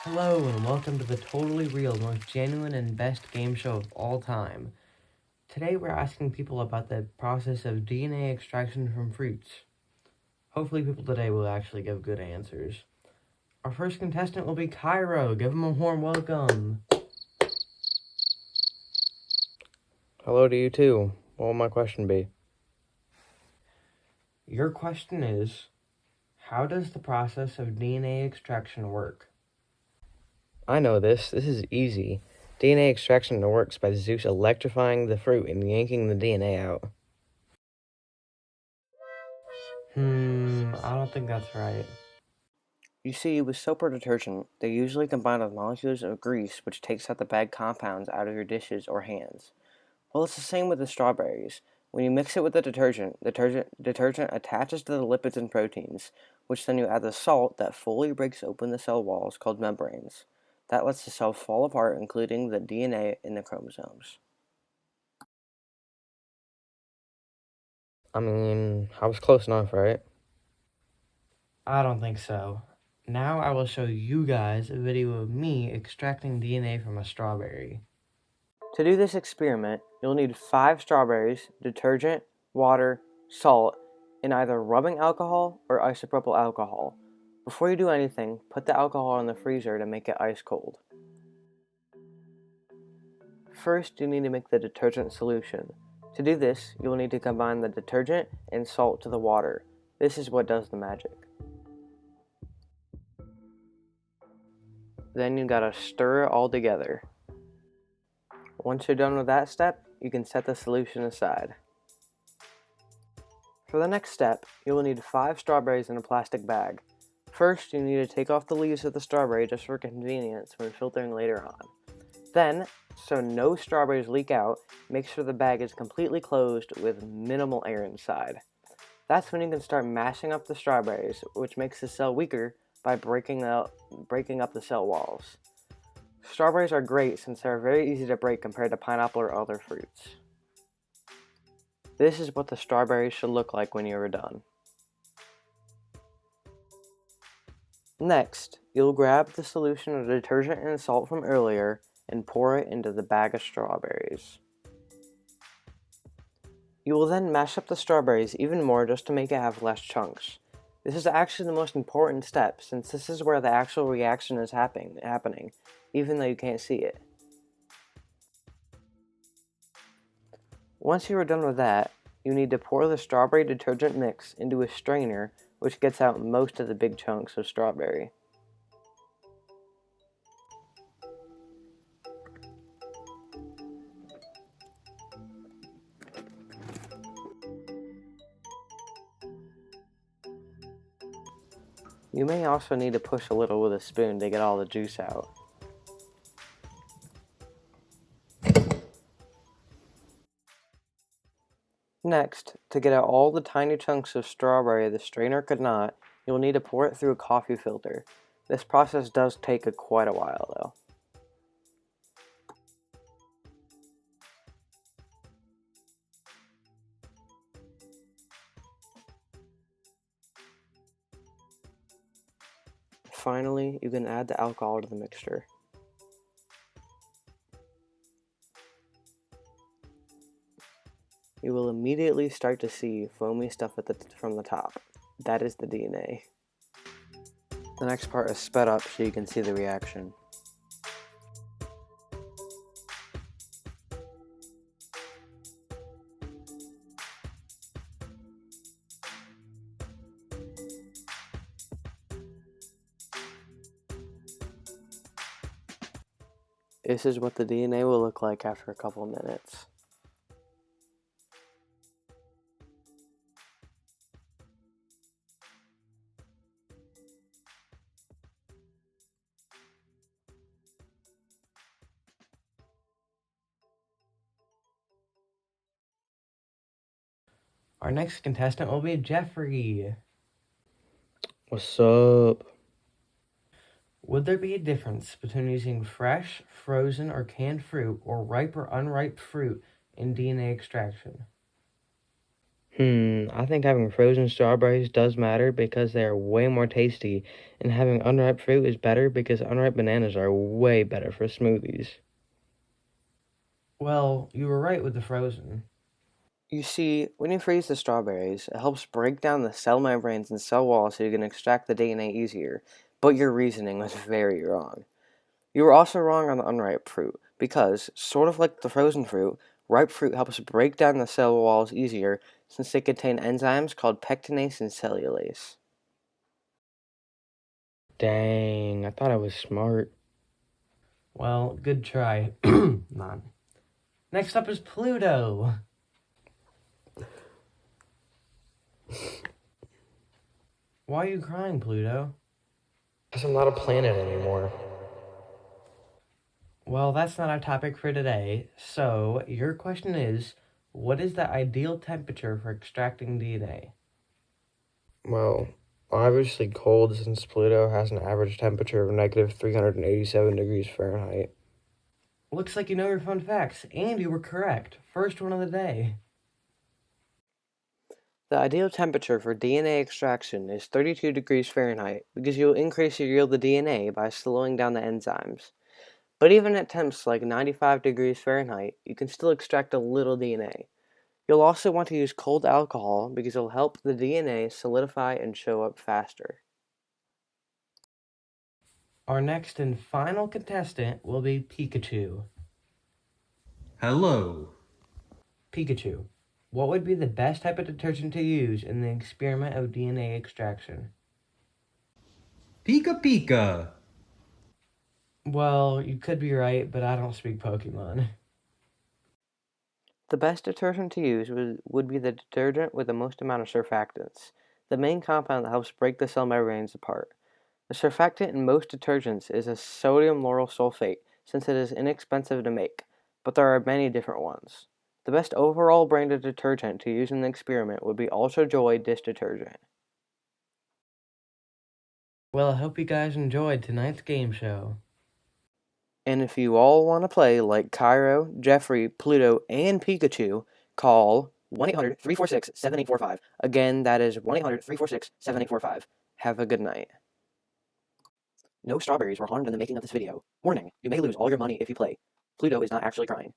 Hello and welcome to the totally real, most genuine and best game show of all time. Today we're asking people about the process of DNA extraction from fruits. Hopefully people today will actually give good answers. Our first contestant will be Cairo. Give him a warm welcome. Hello to you too. What will my question be? Your question is, how does the process of DNA extraction work? I know this. This is easy. DNA extraction works by Zeus electrifying the fruit and yanking the DNA out. I don't think that's right. You see, with soap or detergent, they usually combine with molecules of grease, which takes out the bad compounds out of your dishes or hands. Well, it's the same with the strawberries. When you mix it with the detergent attaches to the lipids and proteins, which then you add the salt that fully breaks open the cell walls called membranes. That lets the cell fall apart, including the DNA in the chromosomes. I was close enough, right? I don't think so. Now I will show you guys a video of me extracting DNA from a strawberry. To do this experiment, you'll need 5 strawberries, detergent, water, salt, and either rubbing alcohol or isopropyl alcohol. Before you do anything, put the alcohol in the freezer to make it ice cold. First, you need to make the detergent solution. To do this, you will need to combine the detergent and salt to the water. This is what does the magic. Then you gotta stir it all together. Once you're done with that step, you can set the solution aside. For the next step, you will need 5 strawberries in a plastic bag. First, you need to take off the leaves of the strawberry just for convenience when filtering later on. Then, so no strawberries leak out, make sure the bag is completely closed with minimal air inside. That's when you can start mashing up the strawberries, which makes the cell weaker by breaking up the cell walls. Strawberries are great since they are very easy to break compared to pineapple or other fruits. This is what the strawberries should look like when you are done. Next, you'll grab the solution of detergent and salt from earlier and pour it into the bag of strawberries. You will then mash up the strawberries even more just to make it have less chunks. This is actually the most important step since this is where the actual reaction is happening, even though you can't see it. Once you are done with that, you need to pour the strawberry detergent mix into a strainer, which gets out most of the big chunks of strawberry. You may also need to push a little with a spoon to get all the juice out. Next, to get out all the tiny chunks of strawberry the strainer could not, you'll need to pour it through a coffee filter. This process does take quite a while though. Finally, you can add the alcohol to the mixture. You will immediately start to see foamy stuff from the top. That is the DNA. The next part is sped up so you can see the reaction. This is what the DNA will look like after a couple of minutes. Our next contestant will be Jeffrey. What's up? Would there be a difference between using fresh, frozen, or canned fruit or ripe or unripe fruit in DNA extraction? I think having frozen strawberries does matter because they are way more tasty, and having unripe fruit is better because unripe bananas are way better for smoothies. Well, you were right with the frozen. You see, when you freeze the strawberries, it helps break down the cell membranes and cell walls so you can extract the DNA easier, but your reasoning was very wrong. You were also wrong on the unripe fruit, because, sort of like the frozen fruit, ripe fruit helps break down the cell walls easier since they contain enzymes called pectinase and cellulase. Dang, I thought I was smart. Well, good try. None. Next up is Pluto. Why are you crying, Pluto? Because I'm not a planet anymore. Well, that's not our topic for today. So, your question is, what is the ideal temperature for extracting DNA? Well, obviously cold since Pluto has an average temperature of negative 387 degrees Fahrenheit. Looks like you know your fun facts, and you were correct. First one of the day. The ideal temperature for DNA extraction is 32 degrees Fahrenheit because you'll increase your yield of DNA by slowing down the enzymes. But even at temps like 95 degrees Fahrenheit, you can still extract a little DNA. You'll also want to use cold alcohol because it'll help the DNA solidify and show up faster. Our next and final contestant will be Pikachu. Hello. Pikachu, what would be the best type of detergent to use in the experiment of DNA extraction? Pika Pika. Well, you could be right, but I don't speak Pokemon. The best detergent to use would be the detergent with the most amount of surfactants, the main compound that helps break the cell membranes apart. The surfactant in most detergents is a sodium lauryl sulfate since it is inexpensive to make, but there are many different ones. The best overall branded detergent to use in the experiment would be Ultra Joy dish detergent. Well, I hope you guys enjoyed tonight's game show. And if you all want to play like Cairo, Jeffrey, Pluto, and Pikachu, call 1-800-346-7845. Again, that is 1-800-346-7845. Have a good night. No strawberries were harmed in the making of this video. Warning, you may lose all your money if you play. Pluto is not actually crying.